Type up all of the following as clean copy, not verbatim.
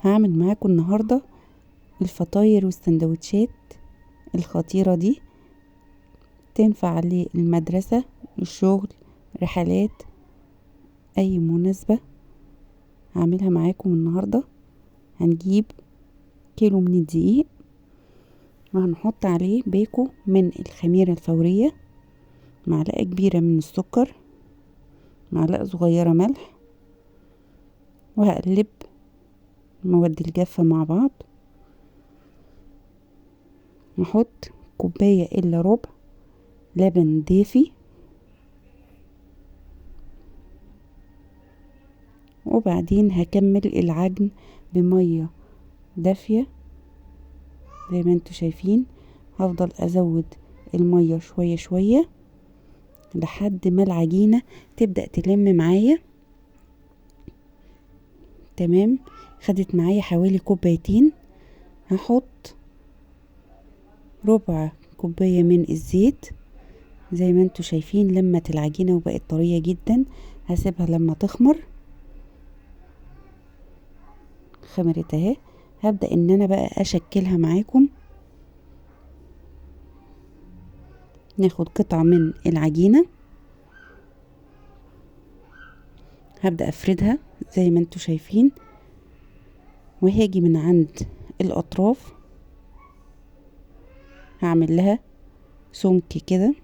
هعمل معاكم النهاردة الفطاير والسندوتشات الخطيرة دي، تنفع للمدرسة، الشغل، رحلات، اي مناسبة. هعملها معاكم النهاردة. هنجيب كيلو من الدقيق، وهنحط عليه بيكو من الخميرة الفورية، معلقة كبيرة من السكر، معلقة صغيرة ملح، وهقلب المواد الجافة مع بعض. نحط كوباية الا ربع لبن دافي، وبعدين هكمل العجن بمية دافية زي ما انتوا شايفين. هفضل ازود المية شوية شوية لحد ما العجينة تبدأ تلم معايا. تمام، خدت معايا حوالي كوبايتين. هحط ربع كوباية من الزيت زي ما انتوا شايفين. لمت العجينة وبقت طرية جدا. هسيبها لما تخمر. خمرت اهي. هبدأ ان انا بقى اشكلها معاكم. ناخد قطعة من العجينة، هبدأ افردها زي ما انتوا شايفين، وهاجي من عند الاطراف هعمل لها سمك كده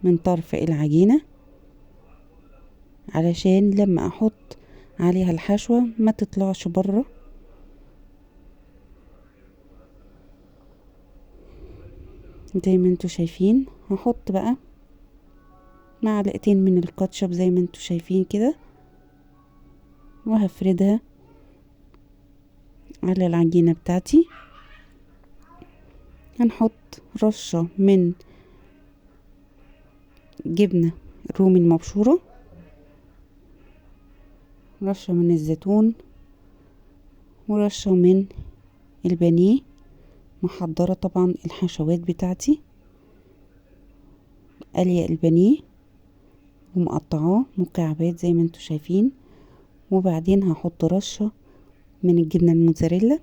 من طرف العجينة، علشان لما احط عليها الحشوة ما تطلعش بره. زي ما انتوا شايفين هحط بقى معلقتين من الكاتشب زي ما انتوا شايفين كده، وهفردها على العجينة بتاعتي. هنحط رشة من جبنة رومي المبشورة، رشة من الزيتون، ورشة من البانيه. محضرة طبعا الحشوات بتاعتي، قلية البانيه ومقطعاه مكعبات زي ما انتوا شايفين. وبعدين هحط رشة من الجبنة الموتزاريلا،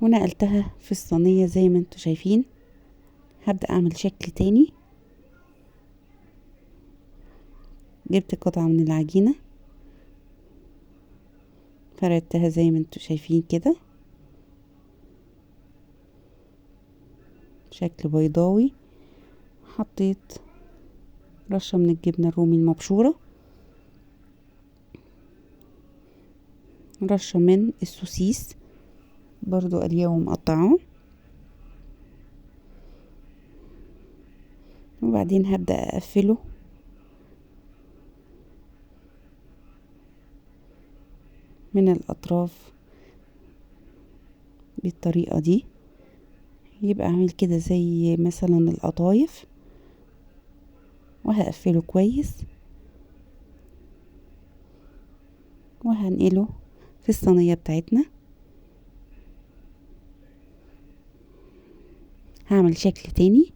ونقلتها في الصينية زي ما انتوا شايفين. هبدأ اعمل شكل تاني. جبت قطعة من العجينة، فردتها زي ما انتوا شايفين كده، شكل بيضاوي. حطيت رشة من الجبنة الرومي المبشورة، رشة من السوسيس برضو قليه ومقطعاه، وبعدين هبدأ اقفله من الاطراف بالطريقة دي. يبقى اعمل كده زي مثلا القطايف، وهقفله كويس وهنقله في الصينية بتاعتنا. هعمل شكل تاني،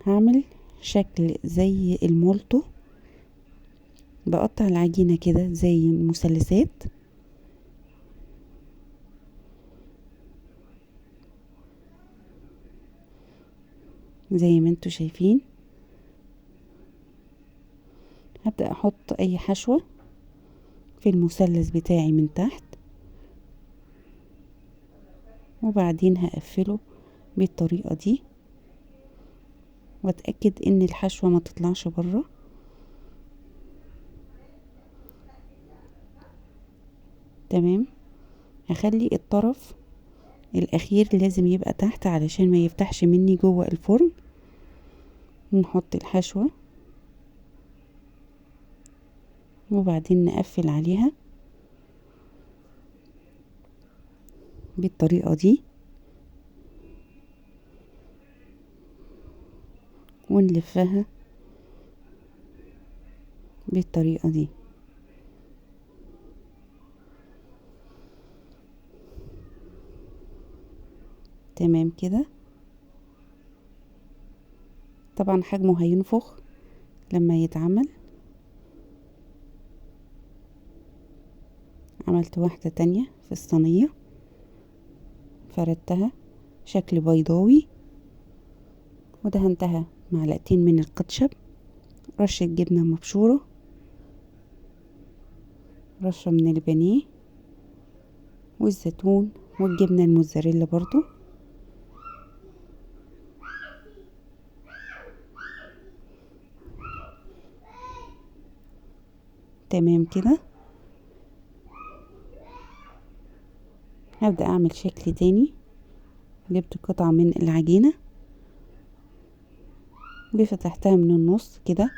هعمل شكل زي المولتو. بقطع العجينة كده زي مثلثات، زي ما انتوا شايفين. هبدأ احط اي حشوة في المثلث بتاعي من تحت، وبعدين هقفله بالطريقة دي، واتأكد ان الحشوة ما تطلعش بره. تمام. هخلي الطرف الاخير لازم يبقى تحت علشان ما يفتحش مني جوه الفرن. نحط الحشوة وبعدين نقفل عليها بالطريقة دي، ونلفها بالطريقة دي. تمام كده. طبعا حجمه هينفخ لما يتعمل. عملت واحدة تانية في الصينية، فردتها شكل بيضاوي، ودهنتها معلقتين من الكاتشب، رشة جبنة مبشورة، رشة من البانيه والزيتون والجبنة الموتزاريلا برضو. تمام كده. هبدأ اعمل شكل تاني. جبت قطعة من العجينة وفتحتها من النص كده،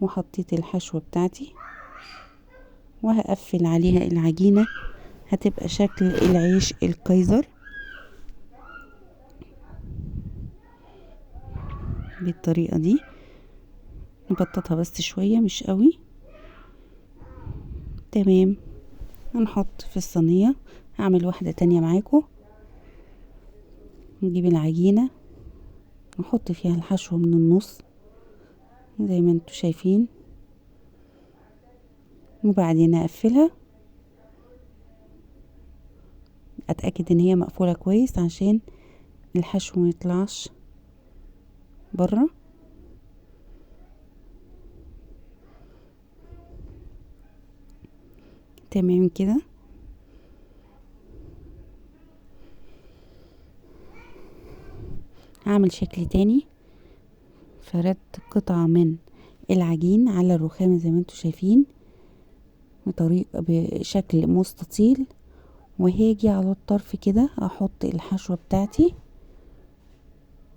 وحطيت الحشوة بتاعتي، وهقفل عليها العجينة، هتبقى شكل العيش الكايزر بالطريقة دي. نبططها بس شوية مش قوي. تمام. هنحط في الصينية. هعمل واحدة تانية معاكم. نجيب العجينة نحط فيها الحشوة من النص زي ما انتوا شايفين، وبعدين اقفلها. اتأكد ان هي مقفولة كويس عشان الحشو ميطلعش برا. تمام كده. هعمل شكل تاني. فردت قطعة من العجين على الرخامة زي ما انتوا شايفين بشكل مستطيل، وهاجي على الطرف كده احط الحشوة بتاعتي،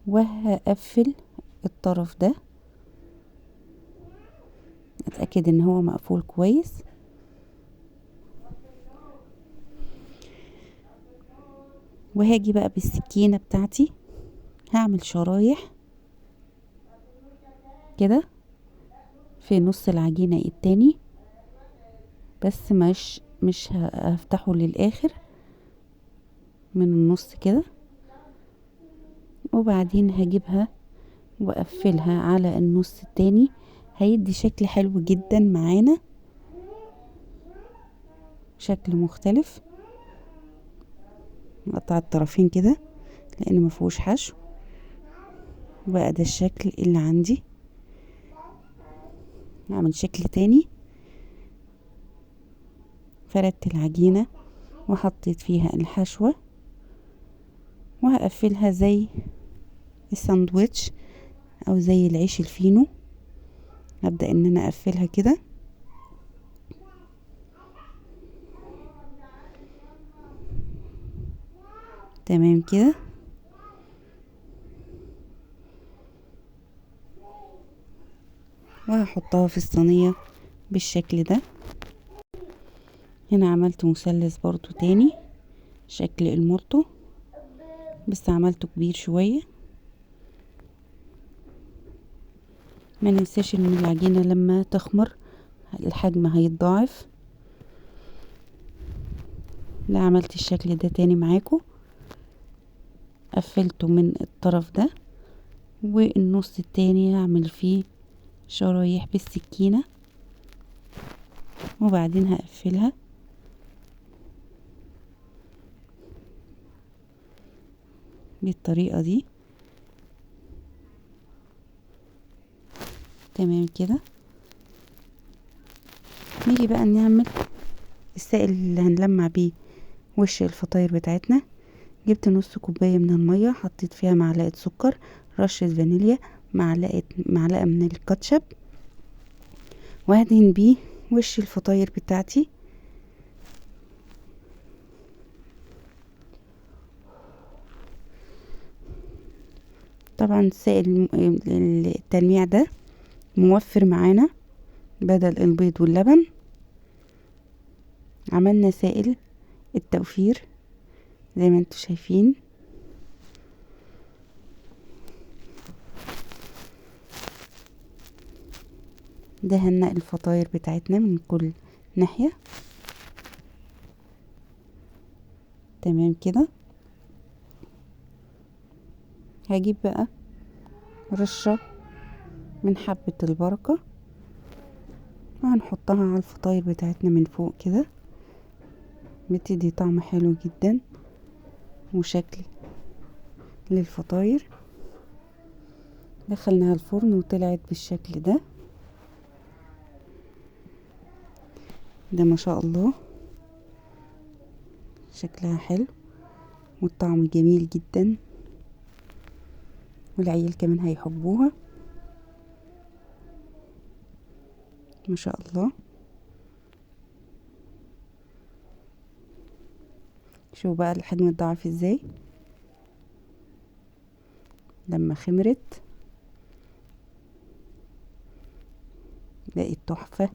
وهقفل الطرف ده. اتأكد ان هو مقفول كويس. وهاجي بقى بالسكينة بتاعتي هعمل شرايح كده في نص العجينة التاني، بس مش هفتحه للاخر، من النص كده. وبعدين هجيبها واقفلها على النص التاني، هيدي شكل حلو جدا معانا، شكل مختلف. نقطع الطرفين كده لان مفيهوش حشو. بقى ده الشكل اللي عندي. هعمل شكل تاني. فردت العجينة وحطيت فيها الحشوة، وهقفلها زي الساندويتش او زي العيش الفينو. هبدأ ان انا اقفلها كده. تمام كده. وهحطها في الصينية بالشكل ده. هنا عملت مثلث برضو تاني شكل المولتو، بس عملته كبير شوية. ما ننساش ان العجينة لما تخمر الحجم هيتضاعف. ده عملت الشكل ده تاني معاكم. قفلته من الطرف ده، والنص التاني هعمل فيه شرايح بالسكينة، وبعدين هقفلها. بالطريقة دي. تمام كده. نيجي بقى نعمل السائل اللي هنلمع بيه وش الفطاير بتاعتنا. جبت نص كوباية من المية، حطيت فيها معلقة سكر، رشة فانيليا، معلقة من الكاتشب، وهدهن بيه وش الفطاير بتاعتي. طبعا سائل التلميع ده موفر معانا بدل البيض واللبن. عملنا سائل التوفير زي ما انتوا شايفين. دهنا الفطاير بتاعتنا من كل ناحية. تمام كده. هجيب بقى رشة من حبة البركة، وهنحطها على الفطاير بتاعتنا من فوق كده، بتدي طعم حلو جدا وشكل للفطاير. دخلناها الفرن وطلعت بالشكل ده. ما شاء الله شكلها حلو والطعم جميل جدا، والعيال كمان هيحبوها ما شاء الله. شوفوا بقى الحجم اتضاعف ازاي لما خمرت، بقت تحفة.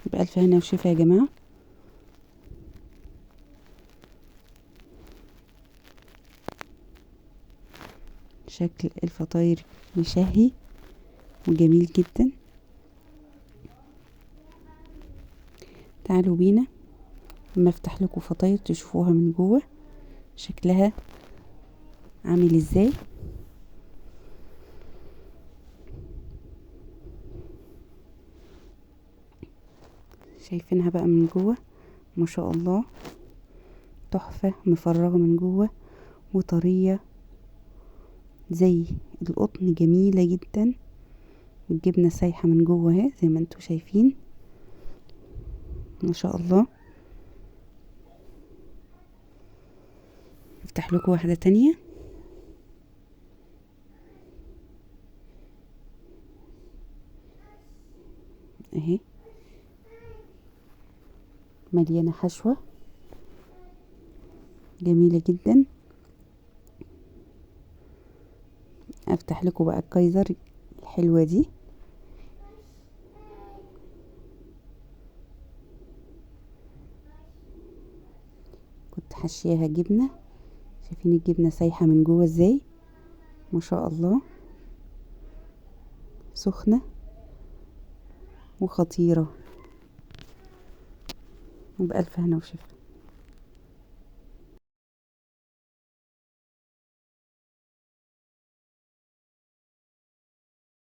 بألف هنا وشفا يا جماعة. شكل الفطاير يشهي وجميل جدا. تعالوا بينا اما افتح لكم فطاير تشوفوها من جوه شكلها عامل ازاي. شايفينها بقى من جوه ما شاء الله تحفة، مفرغة من جوه وطرية زي القطن، جميلة جدا. والجبنة سايحة من جوه اهي زي ما انتوا شايفين ما شاء الله. افتح لكم واحدة تانية اهي مليانة حشوة جميلة جدا. افتح لكم بقى الكايزر الحلوة دي، كنت حشيها جبنة. شايفين الجبنة سايحة من جوه ازاي ما شاء الله، سخنة وخطيرة. وبألف هنا وشفا.